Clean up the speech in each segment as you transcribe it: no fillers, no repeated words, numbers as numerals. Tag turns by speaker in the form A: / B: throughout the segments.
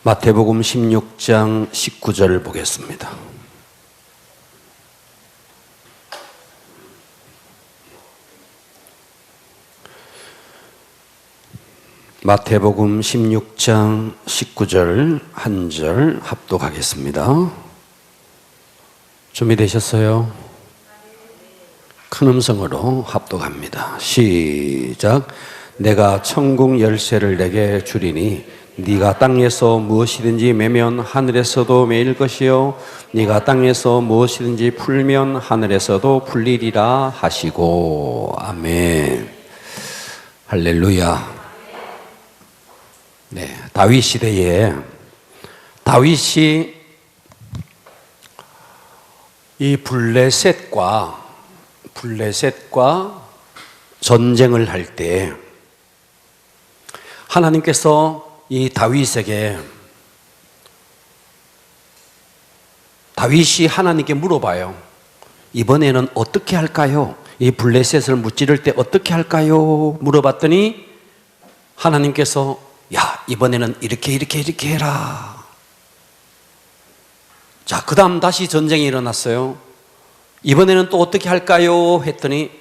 A: 마태복음 16장 19절 보겠습니다. 마태복음 16장 19절 한 절 합독하겠습니다. 준비되셨어요? 큰 음성으로 합독합니다. 시작. 내가 천국 열쇠를 내게 주리니 네가 땅에서 무엇이든지 매면 하늘에서도 매일 것이요 네가 땅에서 무엇이든지 풀면 하늘에서도 풀리리라 하시고. 아멘. 할렐루야. 네, 다윗 시대에 다윗이 이 블레셋과 전쟁을 할 때 하나님께서 이 다윗이 하나님께 물어봐요. 이번에는 어떻게 할까요? 이 블레셋을 무찌를 때 어떻게 할까요? 물어봤더니 하나님께서 야, 이번에는 이렇게 해라. 자, 그 다음 다시 전쟁이 일어났어요. 이번에는 또 어떻게 할까요? 했더니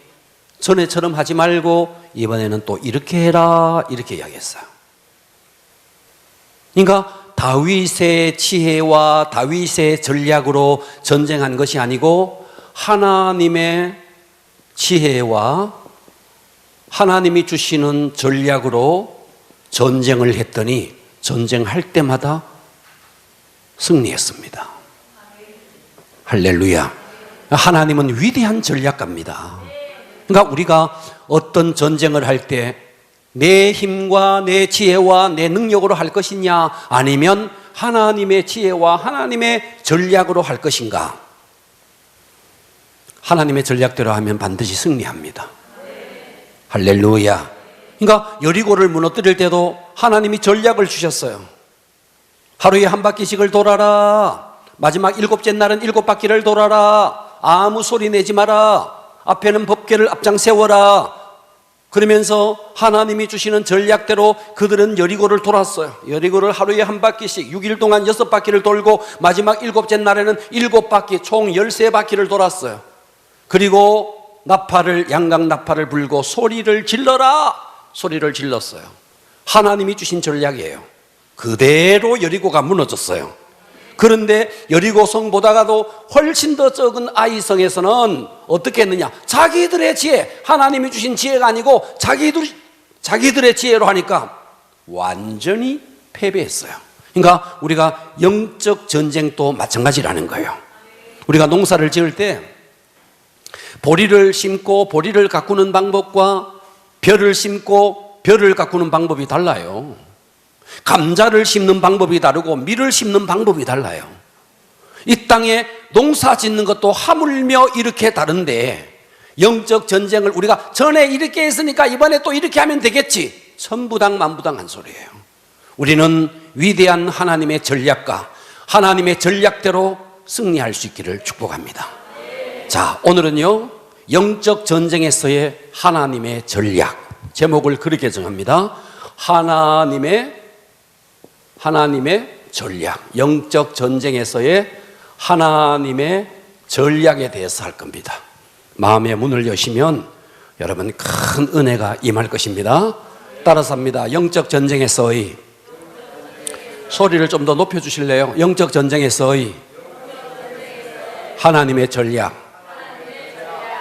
A: 전에처럼 하지 말고 이번에는 또 이렇게 해라. 이렇게 이야기했어요. 그러니까 다윗의 지혜와 다윗의 전략으로 전쟁한 것이 아니고 하나님의 지혜와 하나님이 주시는 전략으로 전쟁을 했더니 전쟁할 때마다 승리했습니다. 할렐루야. 하나님은 위대한 전략가입니다. 그러니까 우리가 어떤 전쟁을 할 때 내 힘과 내 지혜와 내 능력으로 할 것이냐 아니면 하나님의 지혜와 하나님의 전략으로 할 것인가? 하나님의 전략대로 하면 반드시 승리합니다. 할렐루야. 그러니까 여리고를 무너뜨릴 때도 하나님이 전략을 주셨어요. 하루에 한 바퀴씩을 돌아라. 마지막 7째 날은 7바퀴를 돌아라. 아무 소리 내지 마라. 앞에는 법궤를 앞장 세워라. 그러면서 하나님이 주시는 전략대로 그들은 여리고를 돌았어요. 여리고를 하루에 한 바퀴씩 6일 동안 6바퀴를 돌고 마지막 7째 날에는 7바퀴 총 13바퀴를 돌았어요. 그리고 양강 나팔을 불고 소리를 질러라. 소리를 질렀어요. 하나님이 주신 전략이에요. 그대로 여리고가 무너졌어요. 그런데 여리고 성보다가도 훨씬 더 적은 아이 성에서는 어떻게 했느냐? 자기들의 지혜, 하나님이 주신 지혜가 아니고 자기들의 지혜로 하니까 완전히 패배했어요. 그러니까 우리가 영적 전쟁도 마찬가지라는 거예요. 우리가 농사를 지을 때 보리를 심고 보리를 가꾸는 방법과 벼를 심고 벼를 가꾸는 방법이 달라요. 감자를 심는 방법이 다르고 밀을 심는 방법이 달라요. 이 땅에 농사 짓는 것도 하물며 이렇게 다른데 영적 전쟁을 우리가 전에 이렇게 했으니까 이번에 또 이렇게 하면 되겠지. 천부당 만부당한 소리예요. 우리는 위대한 하나님의 전략가, 하나님의 전략대로 승리할 수 있기를 축복합니다. 자, 오늘은요 영적 전쟁에서의 하나님의 전략, 제목을 그렇게 정합니다. 하나님의 전략, 영적 전쟁에서의 하나님의 전략에 대해서 할 겁니다. 마음의 문을 여시면 여러분 큰 은혜가 임할 것입니다. 따라서 합니다. 영적 전쟁에서의, 소리를 좀 더 높여주실래요? 영적 전쟁에서의 하나님의 전략.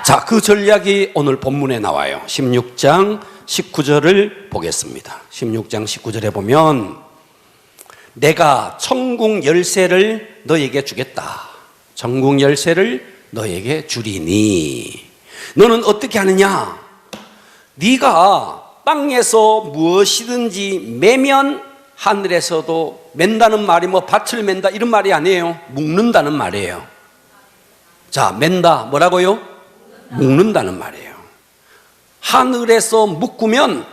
A: 자, 그 전략이 오늘 본문에 나와요. 16장 19절을 보겠습니다. 16장 19절에 보면 내가 천국 열쇠를 너에게 주겠다. 천국 열쇠를 너에게 주리니 너는 어떻게 하느냐? 네가 땅에서 무엇이든지 매면 하늘에서도, 맨다는 말이 뭐 밭을 맨다 이런 말이 아니에요. 묶는다는 말이에요. 자, 맨다 뭐라고요? 묶는다는 말이에요. 하늘에서 묶으면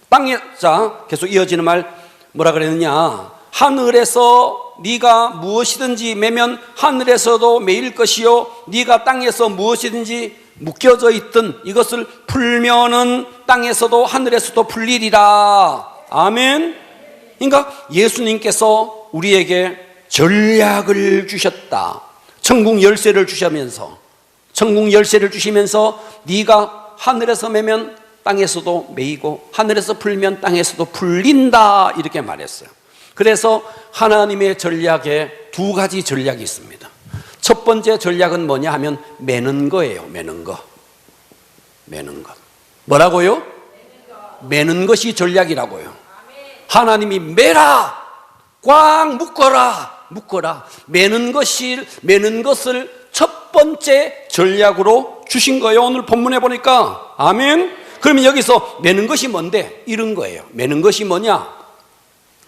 A: 땅에, 자, 계속 이어지는 말 뭐라 그랬느냐? 하늘에서 네가 무엇이든지 매면 하늘에서도 매일 것이요 네가 땅에서 무엇이든지 묶여져 있든 이것을 풀면은 땅에서도 하늘에서도 풀리리라. 아멘. 그러니까 예수님께서 우리에게 전략을 주셨다. 천국 열쇠를 주시면서, 천국 열쇠를 주시면서 네가 하늘에서 매면 땅에서도 매이고 하늘에서 풀면 땅에서도 풀린다, 이렇게 말했어요. 그래서 하나님의 전략에 두 가지 전략이 있습니다. 첫 번째 전략은 뭐냐 하면 매는 거예요. 매는 거. 매는 것. 뭐라고요? 매는 것이 전략이라고요. 하나님이 매라, 꽉 묶어라, 묶어라. 매는 것을 첫 번째 전략으로 주신 거예요. 오늘 본문에 보니까. 아멘. 그러면 여기서 매는 것이 뭔데? 이런 거예요. 매는 것이 뭐냐?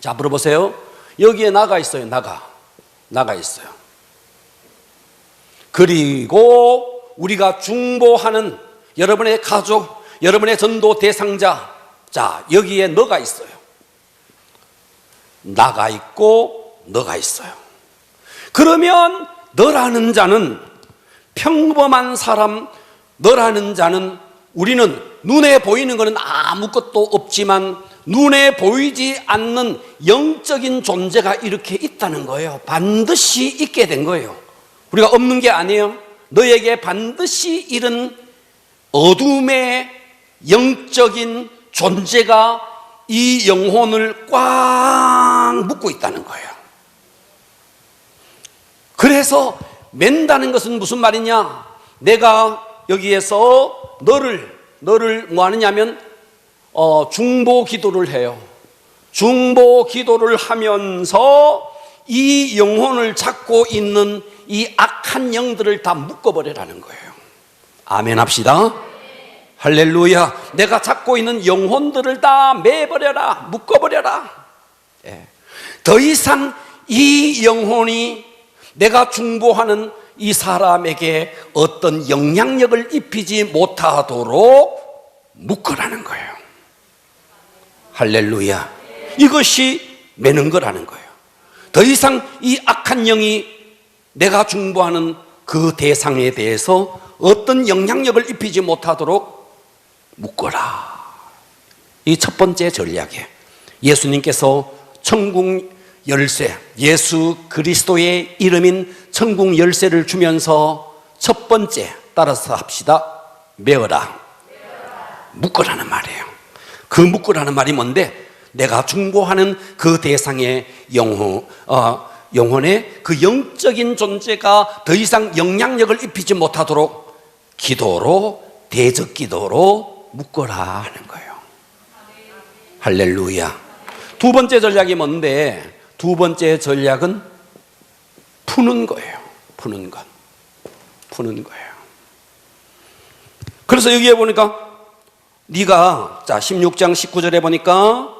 A: 자, 물어보세요. 여기에 나가 있어요. 나가 있어요. 그리고 우리가 중보하는 여러분의 가족, 여러분의 전도 대상자, 자, 여기에 너가 있어요. 나가 있고 너가 있어요. 그러면 너라는 자는, 평범한 사람, 너라는 자는, 우리는 눈에 보이는 것은 아무것도 없지만 눈에 보이지 않는 영적인 존재가 이렇게 있다는 거예요. 반드시 있게 된 거예요. 우리가 없는 게 아니에요. 너에게 반드시 이런 어둠의 영적인 존재가 이 영혼을 꽉 묶고 있다는 거예요. 그래서 맨다는 것은 무슨 말이냐? 내가 여기에서 너를 뭐 하느냐면 중보 기도를 해요. 중보 기도를 하면서 이 영혼을 잡고 있는 이 악한 영들을 다 묶어버리라는 거예요. 아멘 합시다. 할렐루야. 내가 잡고 있는 영혼들을 다 매버려라, 묶어버려라. 더 이상 이 영혼이 내가 중보하는 이 사람에게 어떤 영향력을 입히지 못하도록 묶으라는 거예요. 할렐루야. 이것이 매는 거라는 거예요. 더 이상 이 악한 영이 내가 중보하는 그 대상에 대해서 어떤 영향력을 입히지 못하도록 묶어라. 이 첫 번째 전략이에요. 예수님께서 천국 열쇠, 예수 그리스도의 이름인 천국 열쇠를 주면서 첫 번째, 따라서 합시다. 메어라. 묶으라는 말이에요. 그 묶으라는 말이 뭔데? 내가 중보하는 그 대상의 영혼의 그 영적인 존재가 더 이상 영향력을 입히지 못하도록 기도로, 대적 기도로 묶어라 하는 거예요. 할렐루야. 두 번째 전략이 뭔데? 두 번째 전략은 푸는 거예요. 푸는 것. 푸는 거예요. 그래서 여기에 보니까 네가, 자 16장 19절에 보니까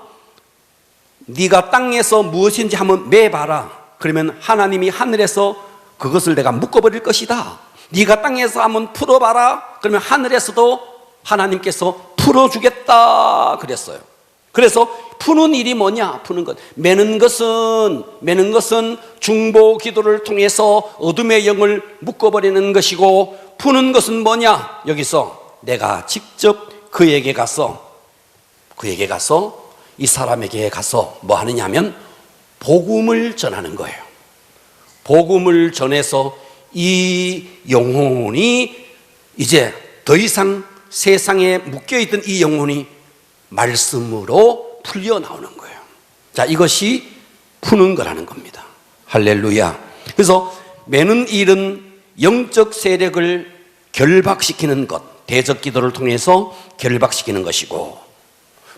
A: 네가 땅에서 무엇인지 한번 매봐라. 그러면 하나님이 하늘에서 그것을 내가 묶어버릴 것이다. 네가 땅에서 한번 풀어봐라. 그러면 하늘에서도 하나님께서 풀어주겠다 그랬어요. 그래서 푸는 일이 뭐냐? 푸는 것. 매는 것은 중보 기도를 통해서 어둠의 영을 묶어버리는 것이고, 푸는 것은 뭐냐? 여기서 내가 직접 그에게 가서 이 사람에게 가서 뭐 하느냐 하면 복음을 전하는 거예요. 복음을 전해서 이 영혼이 이제 더 이상 세상에 묶여있던 이 영혼이 말씀으로 풀려 나오는 거예요. 자, 이것이 푸는 거라는 겁니다. 할렐루야. 그래서 매는 일은 영적 세력을 결박시키는 것, 대적 기도를 통해서 결박시키는 것이고,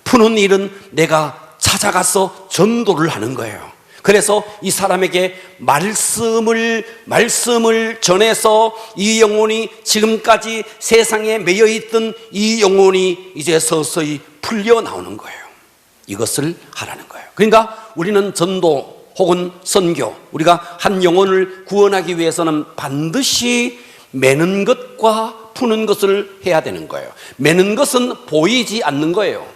A: 푸는 일은 내가 찾아가서 전도를 하는 거예요. 그래서 이 사람에게 말씀을 전해서 이 영혼이, 지금까지 세상에 매여있던 이 영혼이 이제 서서히 풀려 나오는 거예요. 이것을 하라는 거예요. 그러니까 우리는 전도 혹은 선교, 우리가 한 영혼을 구원하기 위해서는 반드시 매는 것과 푸는 것을 해야 되는 거예요. 매는 것은 보이지 않는 거예요.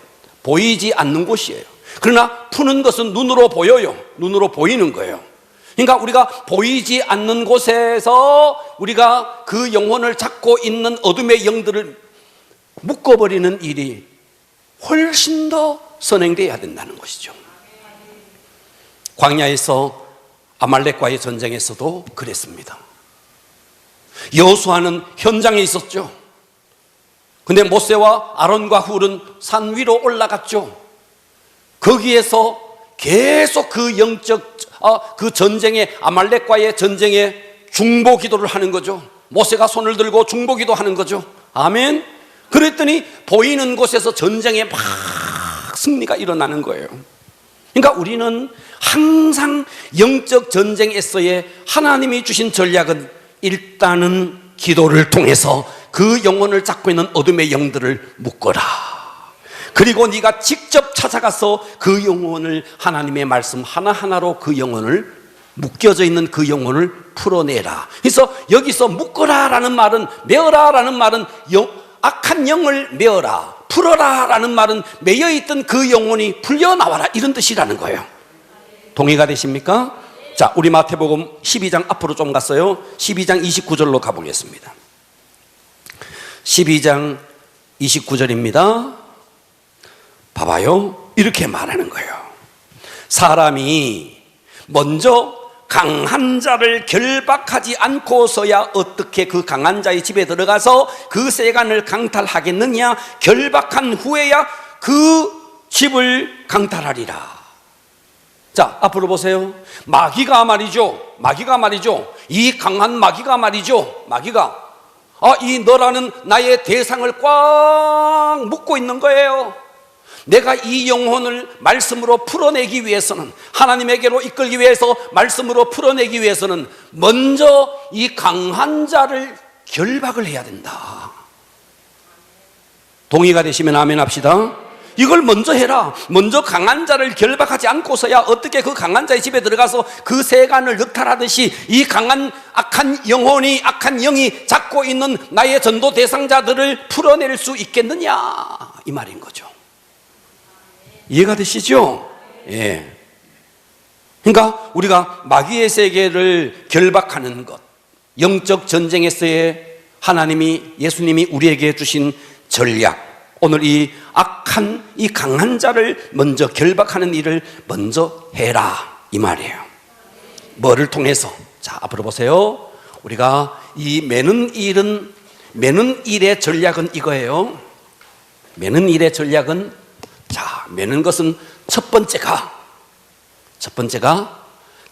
A: 보이지 않는 곳이에요. 그러나 푸는 것은 눈으로 보여요. 눈으로 보이는 거예요. 그러니까 우리가 보이지 않는 곳에서 우리가 그 영혼을 잡고 있는 어둠의 영들을 묶어버리는 일이 훨씬 더 선행되어야 된다는 것이죠. 광야에서 아말렉과의 전쟁에서도 그랬습니다. 여호수아는 현장에 있었죠. 근데 모세와 아론과 훌은 산 위로 올라갔죠. 거기에서 계속 그 그 전쟁에, 아말렉과의 전쟁에 중보 기도를 하는 거죠. 모세가 손을 들고 중보 기도하는 거죠. 아멘. 그랬더니 보이는 곳에서 전쟁에 막 승리가 일어나는 거예요. 그러니까 우리는 항상 영적 전쟁에서의 하나님이 주신 전략은 일단은 기도를 통해서 그 영혼을 잡고 있는 어둠의 영들을 묶어라. 그리고 네가 직접 찾아가서 그 영혼을, 하나님의 말씀 하나하나로 그 영혼을, 묶여져 있는 그 영혼을 풀어내라. 그래서 여기서 묶어라라는 말은, 메어라라는 말은 악한 영을 메어라, 풀어라라는 말은 매여있던 그 영혼이 풀려나와라, 이런 뜻이라는 거예요. 동의가 되십니까? 자, 우리 마태복음 12장 앞으로 좀 갔어요. 12장 29절로 가보겠습니다. 12장 29절입니다. 봐봐요. 이렇게 말하는 거예요. 사람이 먼저 강한 자를 결박하지 않고서야 어떻게 그 강한 자의 집에 들어가서 그 세간을 강탈하겠느냐? 결박한 후에야 그 집을 강탈하리라. 자, 앞으로 보세요. 마귀가 말이죠. 이 강한 마귀가 말이죠. 이 너라는 나의 대상을 꽉 묶고 있는 거예요. 내가 이 영혼을 말씀으로 풀어내기 위해서는, 하나님에게로 이끌기 위해서 말씀으로 풀어내기 위해서는 먼저 이 강한 자를 결박을 해야 된다. 동의가 되시면 아멘 합시다. 이걸 먼저 해라. 먼저 강한 자를 결박하지 않고서야 어떻게 그 강한 자의 집에 들어가서 그 세간을 늑탈하듯이 이 강한 악한 영혼이, 악한 영이 잡고 있는 나의 전도 대상자들을 풀어낼 수 있겠느냐, 이 말인 거죠. 이해가 되시죠? 예. 그러니까 우리가 마귀의 세계를 결박하는 것, 영적 전쟁에서의 하나님이, 예수님이 우리에게 주신 전략, 오늘 이 악한, 이 강한 자를 먼저 결박하는 일을 먼저 해라, 이 말이에요. 뭐를 통해서? 자, 앞으로 보세요. 우리가 이 매는 일의 전략은 이거예요. 매는 일의 전략은, 자, 매는 것은 첫 번째가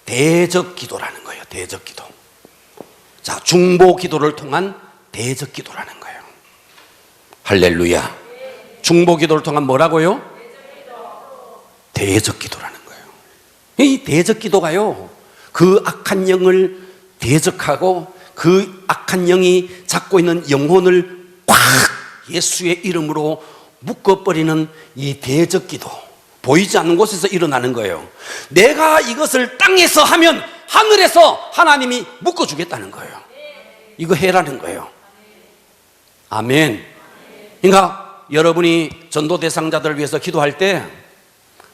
A: 대적 기도라는 거예요. 대적 기도. 자, 중보 기도를 통한 대적 기도라는 거예요. 할렐루야. 중보 기도를 통한 뭐라고요? 대적 기도라는 거예요. 이 대적 기도가요, 그 악한 영을 대적하고 그 악한 영이 잡고 있는 영혼을 꽉 예수의 이름으로 묶어버리는 이 대적 기도, 보이지 않는 곳에서 일어나는 거예요. 내가 이것을 땅에서 하면 하늘에서 하나님이 묶어주겠다는 거예요. 이거 해라는 거예요. 아멘. 그러니까 여러분이 전도 대상자들을 위해서 기도할 때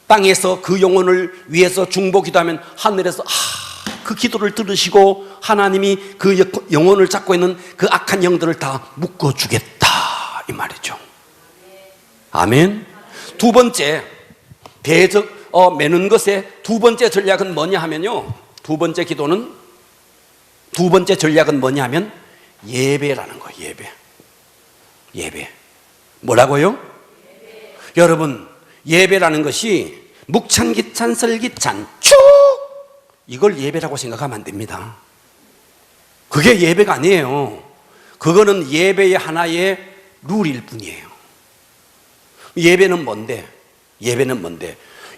A: 땅에서 그 영혼을 위해서 중보 기도하면 하늘에서 그 기도를 들으시고 하나님이 그 영혼을 잡고 있는 그 악한 영들을 다 묶어주겠다, 이 말이죠. 아멘. 두 번째, 매는 것의 두 번째 전략은 뭐냐 하면요, 두 번째 전략은 뭐냐 하면 예배라는 거예요. 예배. 뭐라고요? 여러분, 예배라는 것이 묵찬, 기찬, 설기찬, 쭉 이걸 예배라고 생각하면 안 됩니다. 그게 예배가 아니에요. 그거는 예배의 하나의 룰일 뿐이에요. 예배는 뭔데?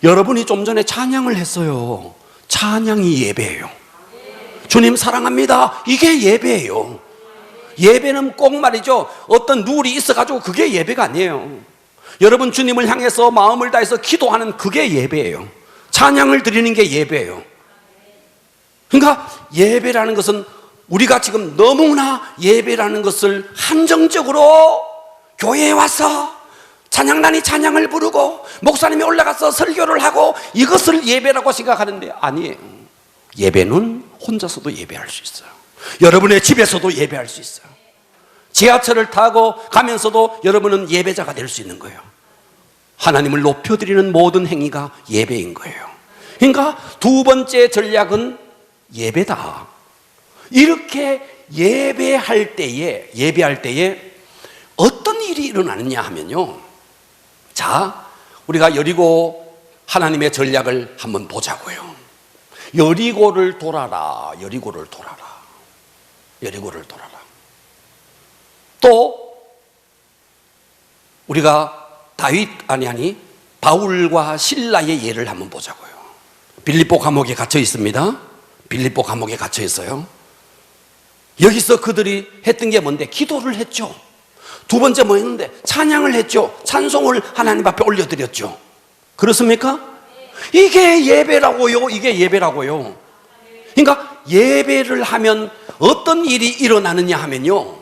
A: 여러분이 좀 전에 찬양을 했어요. 찬양이 예배예요. 주님 사랑합니다, 이게 예배예요. 예배는 꼭 말이죠, 어떤 룰이 있어가지고 그게 예배가 아니에요. 여러분 주님을 향해서 마음을 다해서 기도하는 그게 예배예요. 찬양을 드리는 게 예배예요. 그러니까 예배라는 것은 우리가 지금 너무나 예배라는 것을 한정적으로 교회에 와서 찬양단이 찬양을 부르고 목사님이 올라가서 설교를 하고 이것을 예배라고 생각하는데 아니에요. 예배는 혼자서도 예배할 수 있어요. 여러분의 집에서도 예배할 수 있어요. 지하철을 타고 가면서도 여러분은 예배자가 될 수 있는 거예요. 하나님을 높여드리는 모든 행위가 예배인 거예요. 그러니까 두 번째 전략은 예배다. 이렇게 예배할 때에 어떤 일이 일어나느냐 하면요. 자, 우리가 여리고 하나님의 전략을 한번 보자고요. 여리고를 돌아라. 여리고를 돌아라. 여리고를 돌아라. 또 우리가 바울과 실라의 예를 한번 보자고요. 빌립보 감옥에 갇혀 있습니다. 빌립보 감옥에 갇혀 있어요. 여기서 그들이 했던 게 뭔데? 기도를 했죠. 두 번째 뭐 했는데? 찬양을 했죠. 찬송을 하나님 앞에 올려드렸죠. 그렇습니까? 이게 예배라고요. 이게 예배라고요. 그러니까 예배를 하면 어떤 일이 일어나느냐 하면요,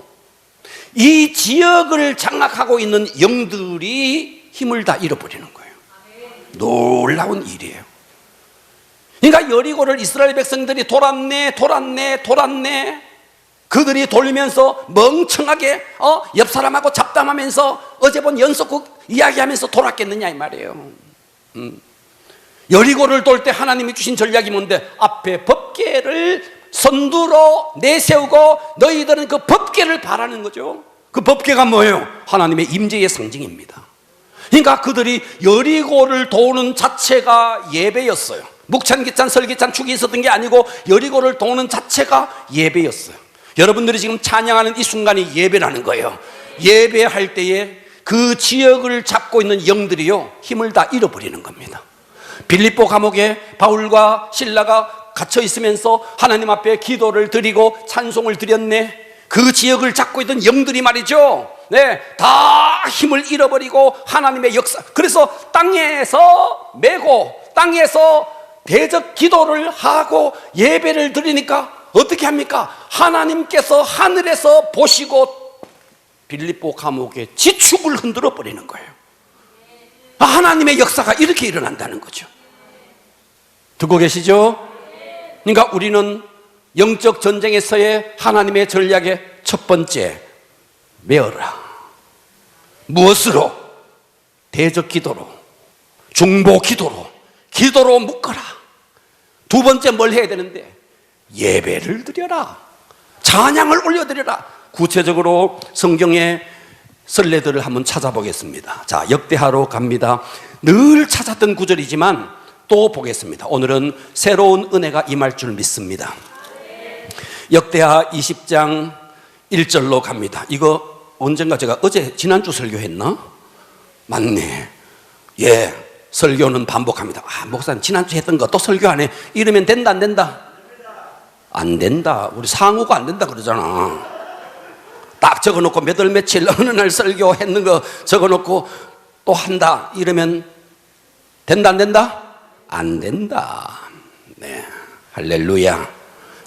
A: 이 지역을 장악하고 있는 영들이 힘을 다 잃어버리는 거예요. 놀라운 일이에요. 그러니까 여리고를 이스라엘 백성들이 돌았네. 그들이 돌면서 멍청하게 옆 사람하고 잡담하면서 어제 본 연속극 이야기하면서 돌았겠느냐 이 말이에요. 여리고를 돌 때 하나님이 주신 전략이 뭔데? 앞에 법궤를 선두로 내세우고 너희들은 그 법궤를 바라는 거죠. 그 법궤가 뭐예요? 하나님의 임재의 상징입니다. 그러니까 그들이 여리고를 도는 자체가 예배였어요. 묵찬, 기찬, 설기찬, 축이 있었던 게 아니고 여리고를 도는 자체가 예배였어요. 여러분들이 지금 찬양하는 이 순간이 예배라는 거예요. 예배할 때에 그 지역을 잡고 있는 영들이요, 힘을 다 잃어버리는 겁니다. 빌립보 감옥에 바울과 실라가 갇혀 있으면서 하나님 앞에 기도를 드리고 찬송을 드렸네. 그 지역을 잡고 있던 영들이 말이죠, 네, 다 힘을 잃어버리고 하나님의 역사, 그래서 땅에서 메고 땅에서 대적 기도를 하고 예배를 드리니까 어떻게 합니까? 하나님께서 하늘에서 보시고 빌립보 감옥의 지축을 흔들어 버리는 거예요. 하나님의 역사가 이렇게 일어난다는 거죠. 듣고 계시죠? 그러니까 우리는 영적 전쟁에서의 하나님의 전략의 첫 번째, 메어라. 무엇으로? 대적 기도로, 중보 기도로 묶어라. 두 번째 뭘 해야 되는데? 예배를 드려라. 찬양을 올려드려라. 구체적으로 성경의 선례들을 한번 찾아보겠습니다. 자, 역대하로 갑니다. 늘 찾았던 구절이지만 또 보겠습니다. 오늘은 새로운 은혜가 임할 줄 믿습니다. 역대하 20장 1절로 갑니다. 이거 언젠가 제가 지난주 설교했나? 맞네. 예, 설교는 반복합니다. 목사님 지난주 했던 거 또 설교 안 해? 이러면 된다 안 된다? 안 된다. 우리 상우가 안 된다 그러잖아. 딱 적어놓고 몇 월 며칠 어느 날 설교했는 거 적어놓고 또 한다 이러면 된다 안 된다? 안 된다. 네, 할렐루야.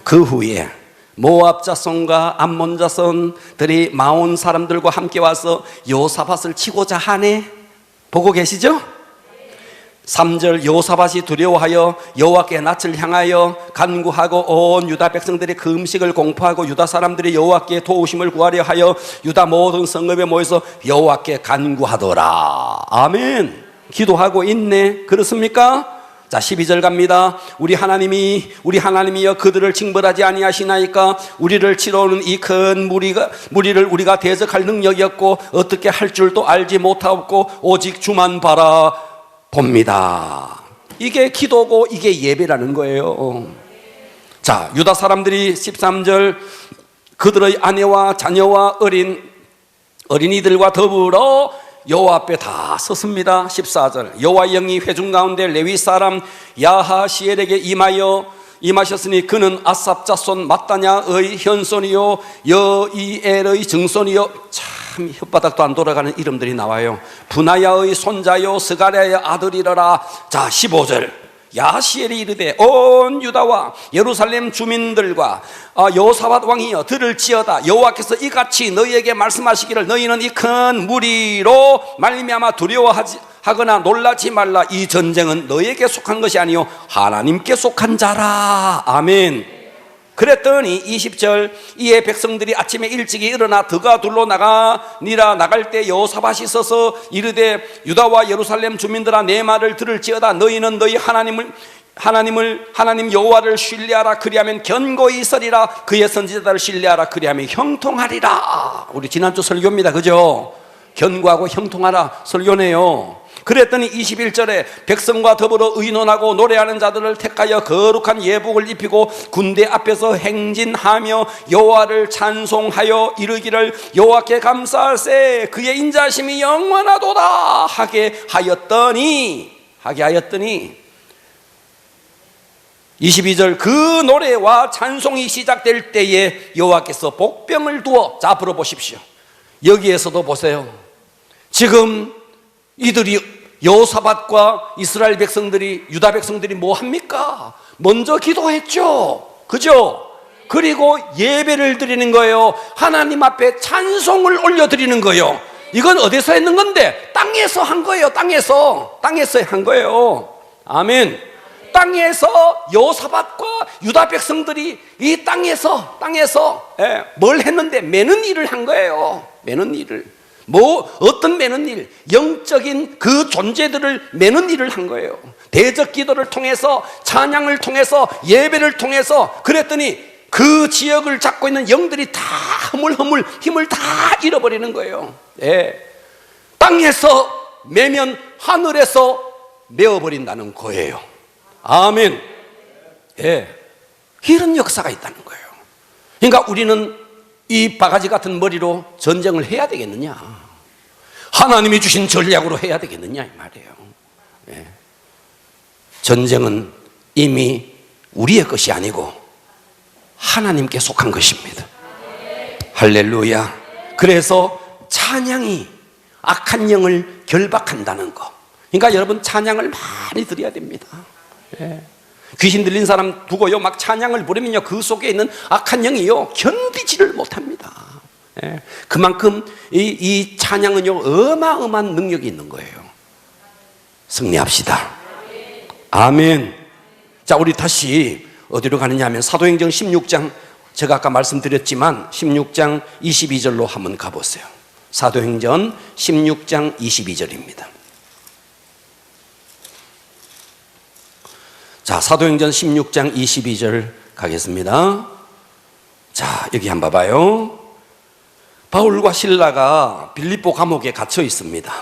A: 그 후에 모압 자손과 암몬 자손들이 마온 사람들과 함께 와서 여호사밧을 치고자 하네. 보고 계시죠? 3절, 여호사밧이 두려워하여 여호와께 낯을 향하여 간구하고 온 유다 백성들이 그 음식을 공포하고 유다 사람들이 여호와께 도우심을 구하려 하여 유다 모든 성읍에 모여서 여호와께 간구하더라. 아멘. 기도하고 있네. 그렇습니까? 자, 12절 갑니다. 우리 하나님이여 그들을 징벌하지 아니하시나이까? 우리를 치러오는 이 큰 무리를 우리가 대적할 능력이 없고 어떻게 할 줄도 알지 못하고 오직 주만 바라봅니다. 이게 기도고 이게 예배라는 거예요. 자, 유다 사람들이 13절, 그들의 아내와 자녀와 어린이들과 더불어 여호와 앞에 다 섰습니다. 14절, 여호와의 영이 회중 가운데 레위 사람 야하시엘에게 임하셨으니 그는 아삽 자손 마따냐의 현손이요 여이엘의 증손이요. 참 혓바닥도 안 돌아가는 이름들이 나와요. 분하야의 손자요 스가랴의 아들이라라. 자, 15절, 야시엘이 이르되 온 유다와 예루살렘 주민들과 여호사밧 왕이여 들을지어다. 여호와께서 이같이 너희에게 말씀하시기를 너희는 이 큰 무리로 말미암아 두려워하거나 놀라지 말라. 이 전쟁은 너희에게 속한 것이 아니요 하나님께 속한 자라. 아멘. 그랬더니 20절, 이에 백성들이 아침에 일찍이 일어나 드가 둘러 나가니라. 나갈 때 여호사밧이 서서 이르되 유다와 예루살렘 주민들아 내 말을 들을지어다. 너희는 너희 하나님 여호와를 신뢰하라. 그리하면 견고히 서리라. 그의 선지자들을 신뢰하라. 그리하면 형통하리라. 우리 지난주 설교입니다. 그죠? 견고하고 형통하라 설교네요. 그랬더니 21절에 백성과 더불어 의논하고 노래하는 자들을 택하여 거룩한 예복을 입히고 군대 앞에서 행진하며 여호와를 찬송하여 이르기를 여호와께 감사하세 그의 인자심이 영원하도다 하게 하였더니 22절 그 노래와 찬송이 시작될 때에 여호와께서 복병을 두어, 자 앞으로 보십시오. 여기에서도 보세요. 지금 이들이 여호사밧과 이스라엘 백성들이, 유다 백성들이 뭐 합니까? 먼저 기도했죠. 그죠? 그리고 예배를 드리는 거예요. 하나님 앞에 찬송을 올려드리는 거예요. 이건 어디서 했는 건데? 땅에서 한 거예요. 땅에서 한 거예요. 아멘. 땅에서 여호사밧과 유다 백성들이 이 땅에서 뭘 했는데? 매는 일을 한 거예요. 매는 일을. 어떤 매는 일? 영적인 그 존재들을 매는 일을 한 거예요. 대적 기도를 통해서, 찬양을 통해서, 예배를 통해서. 그랬더니 그 지역을 잡고 있는 영들이 다 허물허물 힘을 다 잃어버리는 거예요. 땅에서 매면 하늘에서 메어버린다는 거예요. 아멘. 이런 역사가 있다는 거예요. 그러니까 우리는 이 바가지 같은 머리로 전쟁을 해야 되겠느냐? 하나님이 주신 전략으로 해야 되겠느냐? 이 말이에요. 전쟁은 이미 우리의 것이 아니고 하나님께 속한 것입니다. 할렐루야. 그래서 찬양이 악한 영을 결박한다는 거. 그러니까 여러분 찬양을 많이 드려야 됩니다. 귀신 들린 사람 두고요 막 찬양을 부르면요 그 속에 있는 악한 영이요 견디지를 못합니다. 그만큼 이 찬양은요 어마어마한 능력이 있는 거예요. 승리합시다. 아멘. 자, 우리 다시 어디로 가느냐 하면 사도행전 16장, 제가 아까 말씀드렸지만 16장 22절로 한번 가보세요. 사도행전 16장 22절입니다. 자, 사도행전 16장 22절 가겠습니다. 자, 여기 한번 봐봐요. 바울과 실라가 빌립보 감옥에 갇혀 있습니다.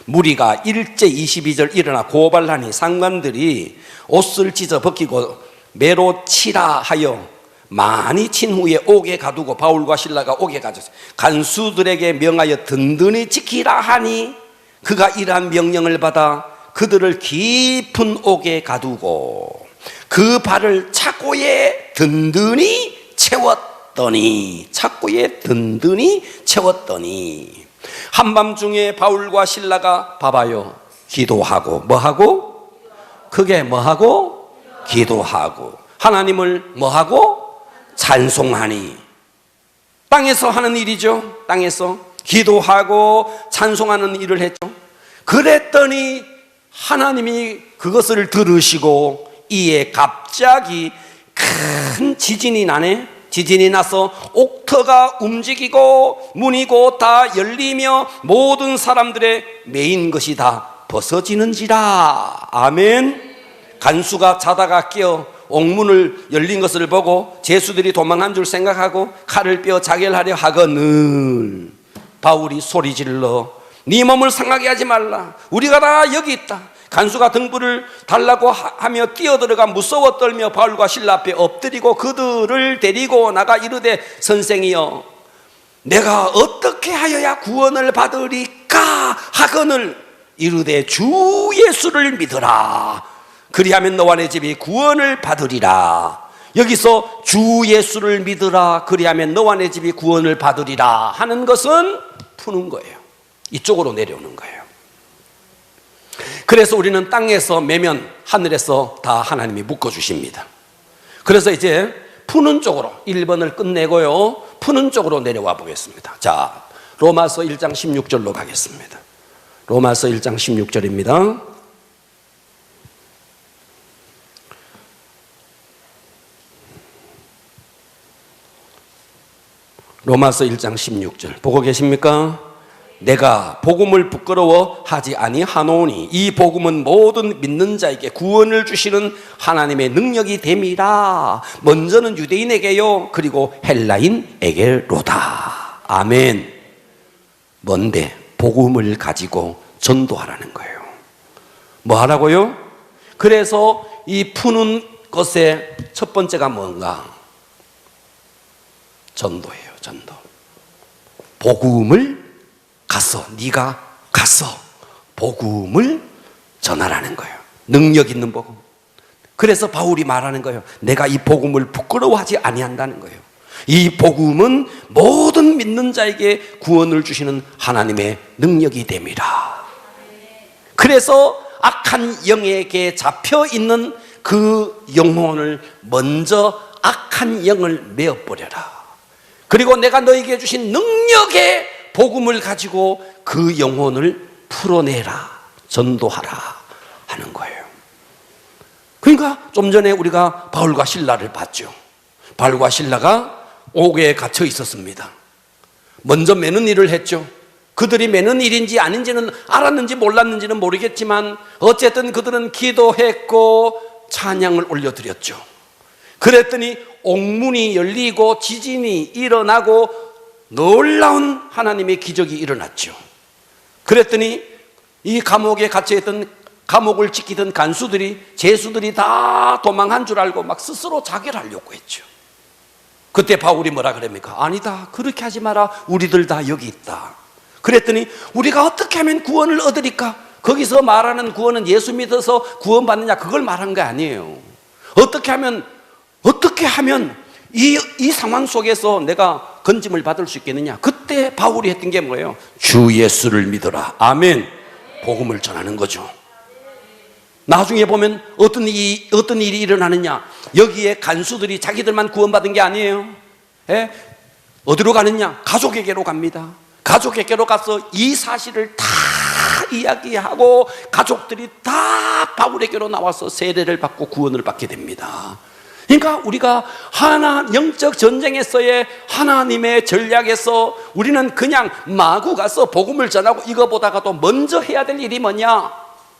A: 무리가 일제 22절 일어나 고발하니 상관들이 옷을 찢어 벗기고 매로 치라 하여 많이 친 후에 옥에 가두고 바울과 실라가 옥에 갇혔어요. 간수들에게 명하여 든든히 지키라 하니 그가 이러한 명령을 받아 그들을 깊은 옥에 가두고 그 발을 착고에 든든히 채웠더니 한밤중에 바울과 실라가 봐봐요 기도하고 뭐하고? 그게 뭐하고? 기도하고 하나님을 뭐하고? 찬송하니. 땅에서 하는 일이죠. 땅에서 기도하고 찬송하는 일을 했죠. 그랬더니 하나님이 그것을 들으시고 이에 갑자기 큰 지진이 나네. 지진이 나서 옥터가 움직이고 문이 곧 다 열리며 모든 사람들의 매인 것이 다 벗어지는지라. 아멘. 간수가 자다가 깨어 옥문을 열린 것을 보고 죄수들이 도망한 줄 생각하고 칼을 빼어 자결하려 하거늘 바울이 소리질러 네 몸을 상하게 하지 말라. 우리가 다 여기 있다. 간수가 등불을 달라고 하며 뛰어들어가 무서워 떨며 바울과 실라 앞에 엎드리고 그들을 데리고 나가 이르되 선생이여 내가 어떻게 하여야 구원을 받으리까 하거늘 이르되 주 예수를 믿으라. 그리하면 너와 내 집이 구원을 받으리라. 여기서 주 예수를 믿으라 그리하면 너와 내 집이 구원을 받으리라 하는 것은 푸는 거예요. 이쪽으로 내려오는 거예요. 그래서 우리는 땅에서 매면 하늘에서 다 하나님이 묶어주십니다. 그래서 이제 푸는 쪽으로 1번을 끝내고요 푸는 쪽으로 내려와 보겠습니다. 자, 로마서 1장 16절로 가겠습니다. 로마서 1장 16절입니다. 로마서 1장 16절 보고 계십니까? 내가 복음을 부끄러워하지 아니하노니 이 복음은 모든 믿는 자에게 구원을 주시는 하나님의 능력이 됨이라. 먼저는 유대인에게요, 그리고 헬라인에게로다. 아멘. 뭔데? 복음을 가지고 전도하라는 거예요. 뭐 하라고요? 그래서 이 푸는 것의 첫 번째가 뭔가? 전도예요. 전도. 복음을 네가 가서 복음을 전하라는 거예요. 능력 있는 복음. 그래서 바울이 말하는 거예요. 내가 이 복음을 부끄러워하지 아니한다는 거예요. 이 복음은 모든 믿는 자에게 구원을 주시는 하나님의 능력이 됨이라. 그래서 악한 영에게 잡혀 있는 그 영혼을 먼저 악한 영을 메어버려라. 그리고 내가 너에게 주신 능력의 복음을 가지고 그 영혼을 풀어내라, 전도하라 하는 거예요. 그러니까 좀 전에 우리가 바울과 실라를 봤죠. 바울과 실라가 옥에 갇혀 있었습니다. 먼저 매는 일을 했죠. 그들이 매는 일인지 아닌지는 알았는지 몰랐는지는 모르겠지만 어쨌든 그들은 기도했고 찬양을 올려드렸죠. 그랬더니 옥문이 열리고 지진이 일어나고 놀라운 하나님의 기적이 일어났죠. 그랬더니 이 감옥에 갇혀있던, 감옥을 지키던 간수들이, 죄수들이 다 도망한 줄 알고 막 스스로 자결하려고 했죠. 그때 바울이 뭐라 그럽니까? 아니다, 그렇게 하지 마라. 우리들 다 여기 있다. 그랬더니 우리가 어떻게 하면 구원을 얻으리까? 거기서 말하는 구원은 예수 믿어서 구원받느냐, 그걸 말한 게 아니에요. 어떻게 하면 이 상황 속에서 내가 건짐을 받을 수 있겠느냐? 그때 바울이 했던 게 뭐예요? 주 예수를 믿어라. 아멘. 복음을 전하는 거죠. 나중에 보면 어떤 일이 일어나느냐? 여기에 간수들이 자기들만 구원받은 게 아니에요. 예? 어디로 가느냐? 가족에게로 갑니다. 가족에게로 가서 이 사실을 다 이야기하고 가족들이 다 바울에게로 나와서 세례를 받고 구원을 받게 됩니다. 그러니까 우리가 영적 전쟁에서의 하나님의 전략에서 우리는 그냥 마구 가서 복음을 전하고 이거보다가도 먼저 해야 될 일이 뭐냐?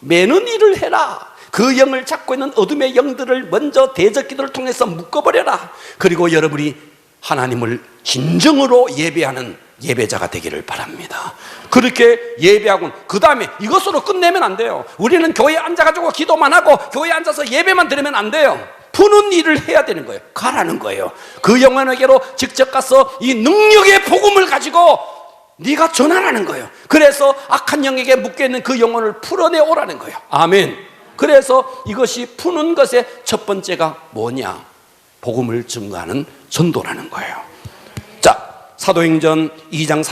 A: 매는 일을 해라. 그 영을 잡고 있는 어둠의 영들을 먼저 대적기도를 통해서 묶어버려라. 그리고 여러분이 하나님을 진정으로 예배하는 예배자가 되기를 바랍니다. 그렇게 예배하고 그 다음에 이것으로 끝내면 안 돼요. 우리는 교회에 앉아가지고 기도만 하고 교회에 앉아서 예배만 드리면 안 돼요. 푸는 일을 해야 되는 거예요. 가라는 거예요. 그 영혼에게로 직접 가서 이 능력의 복음을 가지고 네가 전하라는 거예요. 그래서 악한 영에게 묶여있는 그 영혼을 풀어내 오라는 거예요. 아멘. 그래서 이것이 푸는 것의 첫 번째가 뭐냐? 복음을 증거하는 전도라는 거예요. 자, 사도행전 2장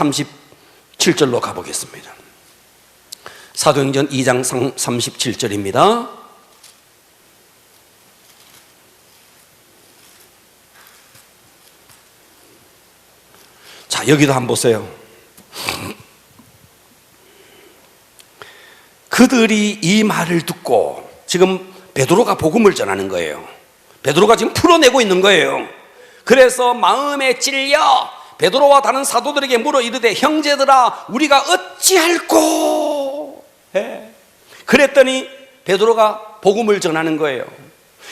A: 37절로 가보겠습니다. 사도행전 2장 37절입니다. 자, 여기도 한번 보세요. 그들이 이 말을 듣고, 지금 베드로가 복음을 전하는 거예요. 베드로가 지금 풀어내고 있는 거예요. 그래서 마음에 찔려 베드로와 다른 사도들에게 물어 이르되 형제들아 우리가 어찌할꼬? 그랬더니 베드로가 복음을 전하는 거예요.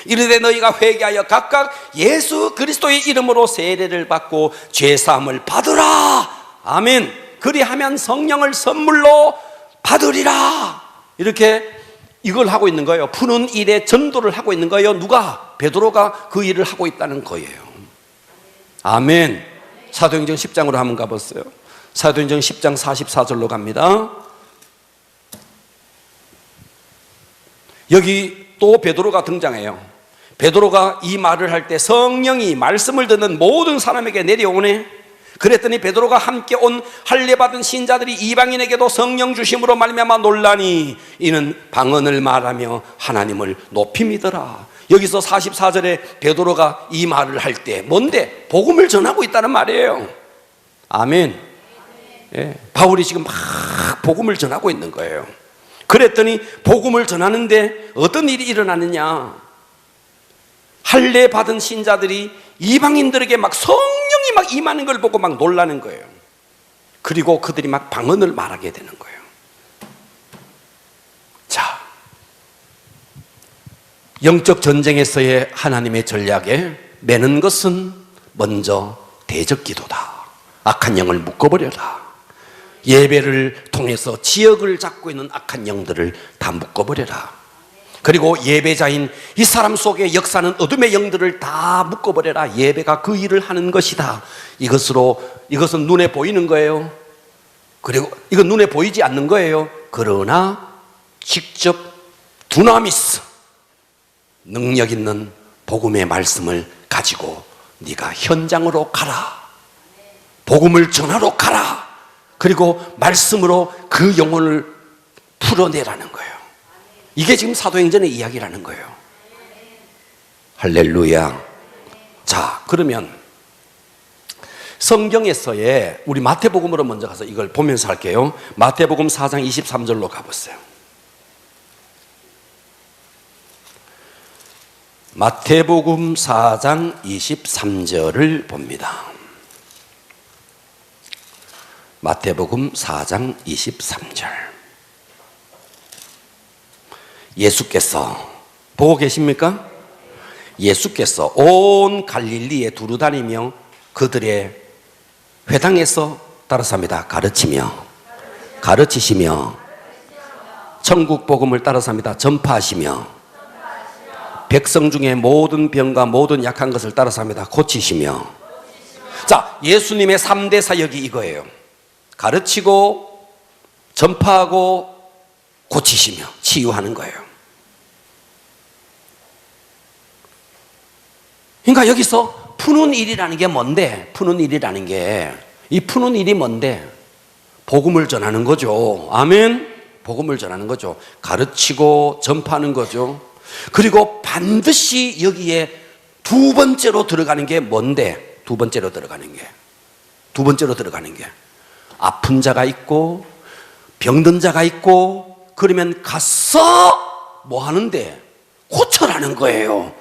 A: 이르되 너희가 회개하여 각각 예수 그리스도의 이름으로 세례를 받고 죄사함을 받으라. 아멘. 그리하면 성령을 선물로 받으리라. 이렇게 이걸 하고 있는 거예요. 푸는 일에 전도를 하고 있는 거예요. 누가? 베드로가 그 일을 하고 있다는 거예요. 아멘. 사도행전 10장으로 한번 가보세요. 사도행전 10장 44절로 갑니다. 여기 또 베드로가 등장해요. 베드로가 이 말을 할 때 성령이 말씀을 듣는 모든 사람에게 내려오네. 그랬더니 베드로가 함께 온 할례받은 신자들이 이방인에게도 성령 주심으로 말미암아 놀라니 이는 방언을 말하며 하나님을 높이 믿어라. 여기서 44절에 베드로가 이 말을 할 때 뭔데? 복음을 전하고 있다는 말이에요. 아멘. 예, 바울이 지금 막 복음을 전하고 있는 거예요. 그랬더니 복음을 전하는데 어떤 일이 일어나느냐? 할례 받은 신자들이 이방인들에게 막 성령이 막 임하는 걸 보고 막 놀라는 거예요. 그리고 그들이 막 방언을 말하게 되는 거예요. 자, 영적 전쟁에서의 하나님의 전략에 매는 것은 먼저 대적 기도다. 악한 영을 묶어버려라. 예배를 통해서 지역을 잡고 있는 악한 영들을 다 묶어버려라. 그리고 예배자인 이 사람 속에 역사는 어둠의 영들을 다 묶어버려라. 예배가 그 일을 하는 것이다. 이것은 눈에 보이는 거예요. 그리고 이건 눈에 보이지 않는 거예요. 그러나 직접 두나미스, 능력 있는 복음의 말씀을 가지고 네가 현장으로 가라. 복음을 전하러 가라. 그리고 말씀으로 그 영혼을 풀어내라는 거예요. 이게 지금 사도행전의 이야기라는 거예요. 할렐루야. 자, 그러면 성경에서의 우리 마태복음으로 먼저 가서 이걸 보면서 할게요. 마태복음 4장 23절로 가보세요. 마태복음 4장 23절을 봅니다. 마태복음 4장 23절. 예수께서, 보고 계십니까? 예수께서 온 갈릴리에 두루 다니며 그들의 회당에서 따라서 합니다. 가르치시며 천국 복음을 따라서 합니다. 전파하시며 백성 중에 모든 병과 모든 약한 것을 따라서 합니다. 고치시며. 자, 예수님의 3대 사역이 이거예요. 가르치고 전파하고 고치시며 치유하는 거예요. 그러니까 여기서 푸는 일이라는 게 뭔데? 푸는 일이라는 게, 이 푸는 일이 뭔데? 복음을 전하는 거죠. 아멘. 복음을 전하는 거죠. 가르치고 전파하는 거죠. 그리고 반드시 여기에 두 번째로 들어가는 게 뭔데? 두 번째로 들어가는 게 아픈 자가 있고 병든 자가 있고 그러면 가서 뭐 하는데? 고쳐라는 거예요.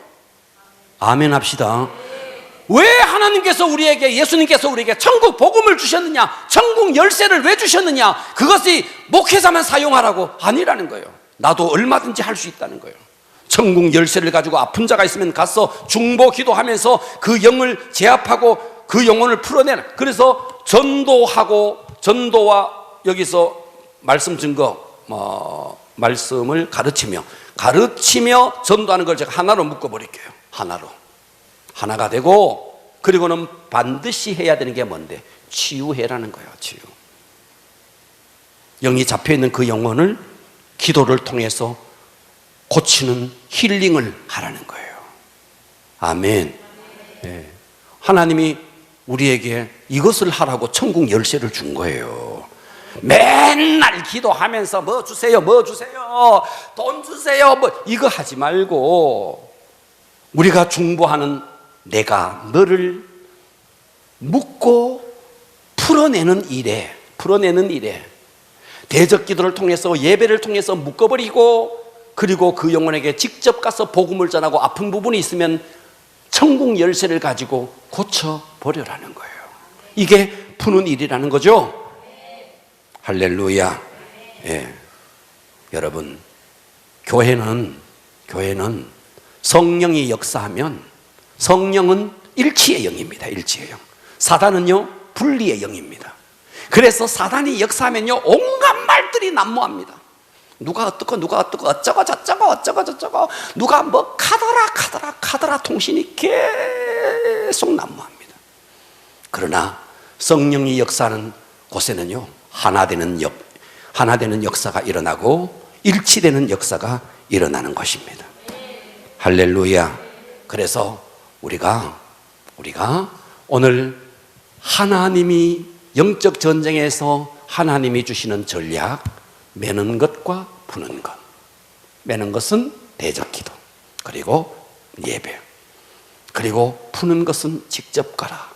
A: 아멘 합시다. 왜 하나님께서 우리에게, 예수님께서 우리에게 천국 복음을 주셨느냐? 천국 열쇠를 왜 주셨느냐? 그것이 목회자만 사용하라고? 아니라는 거예요. 나도 얼마든지 할 수 있다는 거예요. 천국 열쇠를 가지고 아픈 자가 있으면 가서 중보 기도하면서 그 영을 제압하고 그 영혼을 풀어내는. 그래서 전도와 여기서 말씀 증거, 말씀을 가르치며 전도하는 걸 제가 하나로 묶어버릴게요. 하나가 되고, 그리고는 반드시 해야 되는 게 뭔데? 치유해라는 거예요. 치유. 영이 잡혀있는 그 영혼을 기도를 통해서 고치는 힐링을 하라는 거예요. 아멘. 네. 하나님이 우리에게 이것을 하라고 천국 열쇠를 준 거예요. 맨날 기도하면서 뭐 주세요, 돈 주세요, 이거 하지 말고, 우리가 중보하는 내가 너를 묶고 풀어내는 일에 대적 기도를 통해서, 예배를 통해서 묶어버리고, 그리고 그 영혼에게 직접 가서 복음을 전하고 아픈 부분이 있으면 천국 열쇠를 가지고 고쳐버려라는 거예요. 이게 푸는 일이라는 거죠. 할렐루야. 예. 여러분, 교회는 성령이 역사하면, 성령은 일치의 영입니다. 일치의 영. 사단은요, 분리의 영입니다. 그래서 사단이 역사하면요, 온갖 말들이 난무합니다. 누가 어떻고 어쩌고 저쩌고 누가 뭐 카더라 통신이 계속 난무합니다. 그러나 성령이 역사하는 곳에는요, 하나 되는 역사가 일어나고 일치되는 역사가 일어나는 것입니다. 할렐루야. 그래서 우리가 오늘 하나님이 영적 전쟁에서 하나님이 주시는 전략, 매는 것과 푸는 것. 매는 것은 대적 기도, 그리고 예배, 그리고 푸는 것은 직접 가라,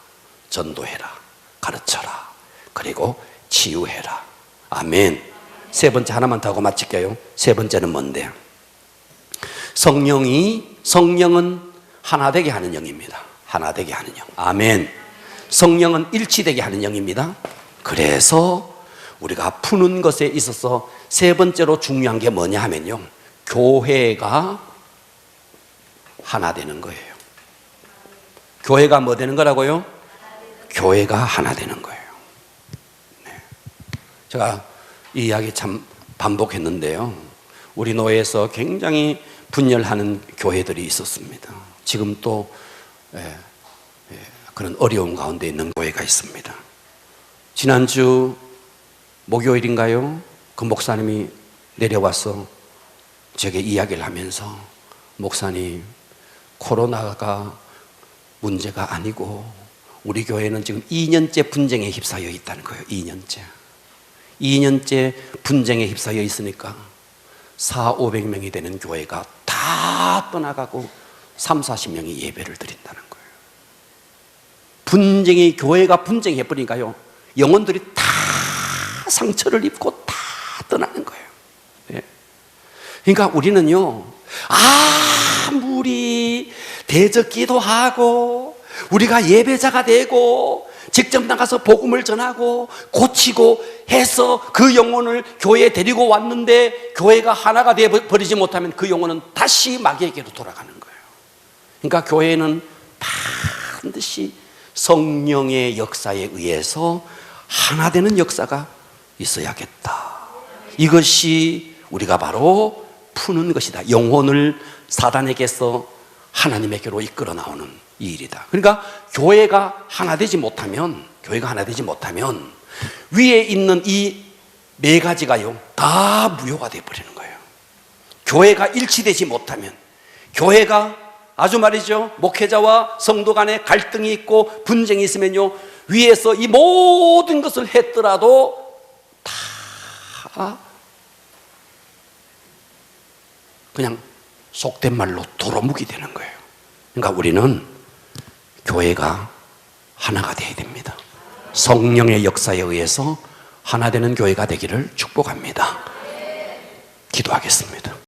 A: 전도해라, 가르쳐라, 그리고 치유해라. 아멘. 세 번째 하나만 더 하고 마칠게요. 세 번째는 뭔데요? 성령은 하나 되게 하는 영입니다. 하나 되게 하는 영. 아멘. 성령은 일치되게 하는 영입니다. 그래서 우리가 푸는 것에 있어서 세 번째로 중요한 게 뭐냐 하면요, 교회가 하나 되는 거예요. 교회가 뭐 되는 거라고요? 교회가 하나 되는 거예요. 네. 제가 이 이야기 참 반복했는데요, 우리 노예에서 굉장히 분열하는 교회들이 있었습니다. 지금 또 그런 어려운 가운데 있는 교회가 있습니다. 지난주 목요일인가요? 그 목사님이 내려와서 제게 이야기를 하면서, 목사님, 코로나가 문제가 아니고 우리 교회는 지금 2년째 분쟁에 휩싸여 있다는 거예요. 2년째 분쟁에 휩싸여 있으니까 400~500명이 되는 교회가 다 떠나가고 30~40명이 예배를 드린다는 거예요. 교회가 분쟁해버리니까요, 영혼들이 다 상처를 입고 다 떠나는 거예요. 네. 그러니까 우리는요, 아무리 대적 기도하고 우리가 예배자가 되고 직접 나가서 복음을 전하고 고치고 해서 그 영혼을 교회에 데리고 왔는데, 교회가 하나가 되어버리지 못하면 그 영혼은 다시 마귀에게로 돌아가는 거예요. 그러니까 교회는 반드시 성령의 역사에 의해서 하나 되는 역사가 있어야겠다. 이것이 우리가 바로 푸는 것이다. 영혼을 사단에게서 하나님에게로 이끌어 나오는 이 일이다. 그러니까 교회가 하나 되지 못하면 위에 있는 이 네 가지가요, 다 무효가 되어버리는 거예요. 교회가 일치되지 못하면, 교회가 아주 말이죠, 목회자와 성도 간에 갈등이 있고 분쟁이 있으면요, 위에서 이 모든 것을 했더라도 다 그냥 속된 말로 도루묵이 되는 거예요. 그러니까 우리는 교회가 하나가 되어야 됩니다. 성령의 역사에 의해서 하나 되는 교회가 되기를 축복합니다. 기도하겠습니다.